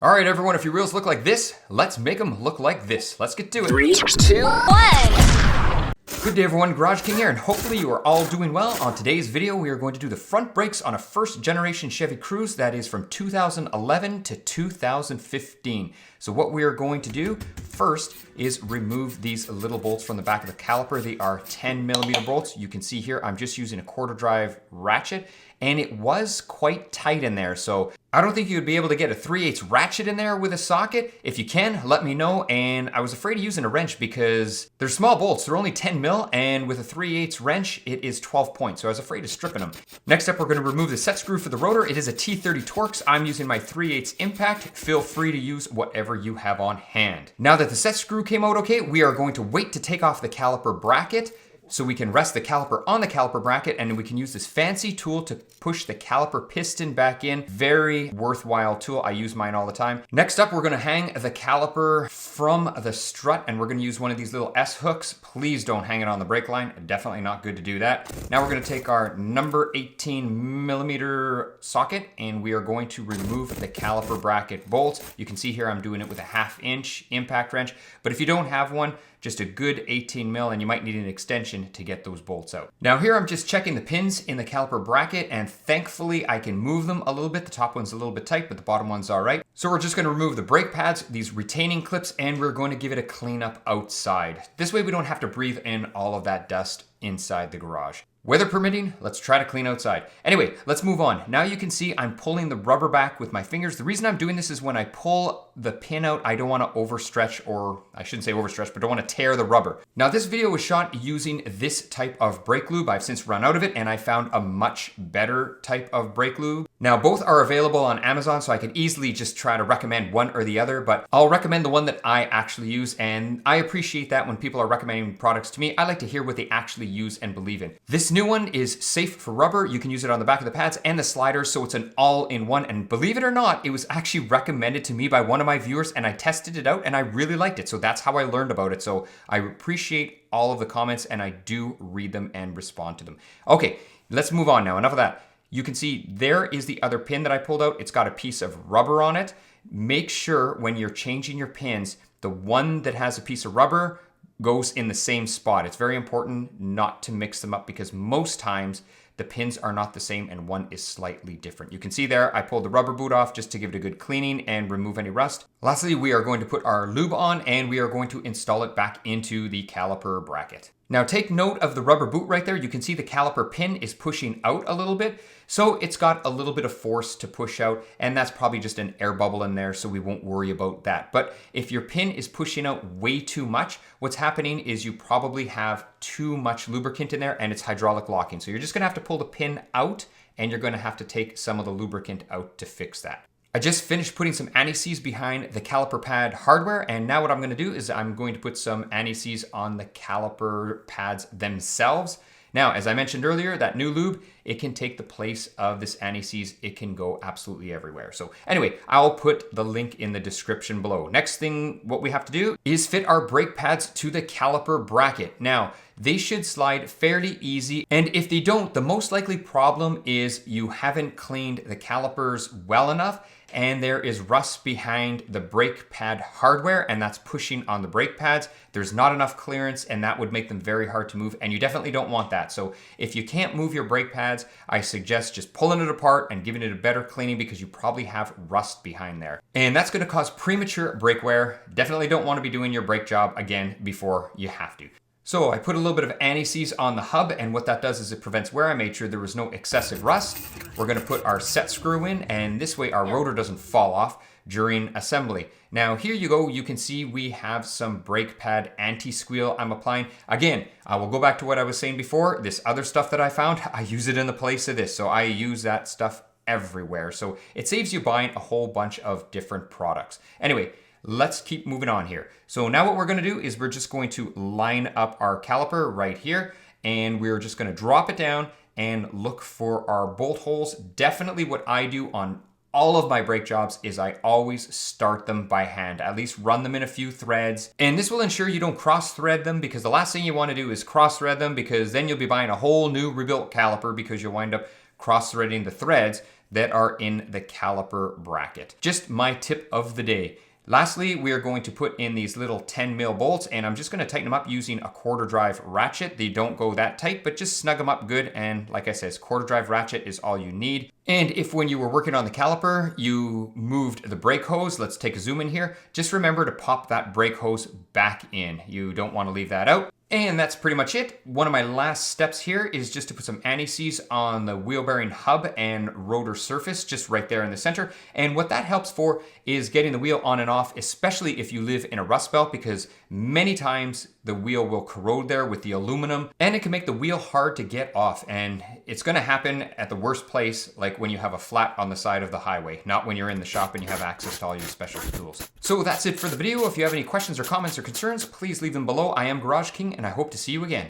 All right, everyone, if your wheels look like this, let's make them look like this. Let's get to it. 3, 2, 1. Good day, everyone. GarageKing here, and hopefully you are all doing well. On today's video, we are going to do the front brakes on a first generation Chevy Cruze that is from 2011 to 2015. So what we are going to do first is remove these little bolts from the back of the caliper. They are 10mm bolts. You can see here, I'm just using a quarter drive ratchet, and it was quite tight in there. So I don't think you would be able to get a 3/8 ratchet in there with a socket. If you can, let me know. And I was afraid of using a wrench because they're small bolts. They're only 10mm, and with a 3/8 wrench, it is 12 points. So I was afraid of stripping them. Next up, we're gonna remove the set screw for the rotor. It is a T30 Torx. I'm using my 3/8 impact. Feel free to use whatever you have on hand. Now that the set screw came out okay, we are going to wait to take off the caliper bracket so we can rest the caliper on the caliper bracket, and we can use this fancy tool to push the caliper piston back in. Very worthwhile tool. I use mine all the time. Next up, we're gonna hang the caliper from the strut, and we're gonna use one of these little S hooks. Please don't hang it on the brake line. Definitely not good to do that. Now we're gonna take our number 18mm socket, and we are going to remove the caliper bracket bolts. You can see here I'm doing it with a 1/2" impact wrench, but if you don't have one, just a good 18mm, and you might need an extension to get those bolts out. Now here I'm just checking the pins in the caliper bracket, and thankfully I can move them a little bit. The top one's a little bit tight, but the bottom one's all right. So we're just gonna remove the brake pads, these retaining clips, and we're going to give it a clean up outside. This way we don't have to breathe in all of that dust inside the garage. Weather permitting, let's try to clean outside. Anyway, let's move on. Now you can see I'm pulling the rubber back with my fingers. The reason I'm doing this is when I pull the pin out, I don't want to overstretch, or I shouldn't say overstretch, but don't want to tear the rubber. Now this video was shot using this type of brake lube. I've since run out of it, and I found a much better type of brake lube. Now both are available on Amazon, so I could easily just try to recommend one or the other, but I'll recommend the one that I actually use, and I appreciate that when people are recommending products to me. I like to hear what they actually use and believe in. This new one is safe for rubber. You can use it on the back of the pads and the sliders, so it's an all-in-one, and believe it or not, it was actually recommended to me by one of my viewers, and I tested it out and I really liked it. So that's how I learned about it. So I appreciate all of the comments, and I do read them and respond to them. Okay, let's move on now. Enough of that. You can see there is the other pin that I pulled out. It's got a piece of rubber on it. Make sure when you're changing your pins, the one that has a piece of rubber goes in the same spot. It's very important not to mix them up because most times the pins are not the same and one is slightly different. You can see there, I pulled the rubber boot off just to give it a good cleaning and remove any rust. Lastly, we are going to put our lube on, and we are going to install it back into the caliper bracket. Now take note of the rubber boot right there. You can see the caliper pin is pushing out a little bit. So it's got a little bit of force to push out, and that's probably just an air bubble in there, so we won't worry about that. But if your pin is pushing out way too much, what's happening is you probably have too much lubricant in there and it's hydraulic locking. So you're just gonna have to pull the pin out, and you're gonna have to take some of the lubricant out to fix that. I just finished putting some anti-seize behind the caliper pad hardware, and now what I'm gonna do is I'm going to put some anti-seize on the caliper pads themselves. Now, as I mentioned earlier, that new lube, it can take the place of this anti-seize. It can go absolutely everywhere. So anyway, I'll put the link in the description below. Next thing, what we have to do is fit our brake pads to the caliper bracket. Now, they should slide fairly easy, and if they don't, the most likely problem is you haven't cleaned the calipers well enough, and there is rust behind the brake pad hardware, and that's pushing on the brake pads. There's not enough clearance, and that would make them very hard to move, and you definitely don't want that. So if you can't move your brake pads, I suggest just pulling it apart and giving it a better cleaning, because you probably have rust behind there. And that's gonna cause premature brake wear. Definitely don't wanna be doing your brake job again before you have to. So I put a little bit of anti-seize on the hub, and what that does is it prevents wear. I made sure there was no excessive rust. We're gonna put our set screw in, and this way our rotor doesn't fall off during assembly. Now here you go, you can see we have some brake pad anti-squeal I'm applying. Again, I will go back to what I was saying before. This other stuff that I found, I use it in the place of this, so I use that stuff everywhere. So it saves you buying a whole bunch of different products. Anyway, let's keep moving on here. So now what we're gonna do is we're just going to line up our caliper right here, and we're just gonna drop it down and look for our bolt holes. Definitely what I do on all of my brake jobs is I always start them by hand, at least run them in a few threads. And this will ensure you don't cross thread them, because the last thing you wanna do is cross thread them, because then you'll be buying a whole new rebuilt caliper because you'll wind up cross threading the threads that are in the caliper bracket. Just my tip of the day. Lastly, we are going to put in these little 10 mil bolts, and I'm just going to tighten them up using a quarter drive ratchet. They don't go that tight, but just snug them up good. And like I said, quarter drive ratchet is all you need. And if when you were working on the caliper, you moved the brake hose, let's take a zoom in here, just remember to pop that brake hose back in. You don't want to leave that out. And that's pretty much it. One of my last steps here is just to put some anti-seize on the wheel bearing hub and rotor surface, just right there in the center. And what that helps for is getting the wheel on and off, especially if you live in a rust belt, because many times the wheel will corrode there with the aluminum and it can make the wheel hard to get off. And it's gonna happen at the worst place, like when you have a flat on the side of the highway, not when you're in the shop and you have access to all your specialty tools. So that's it for the video. If you have any questions or comments or concerns, please leave them below. I am GarageKing, and I hope to see you again.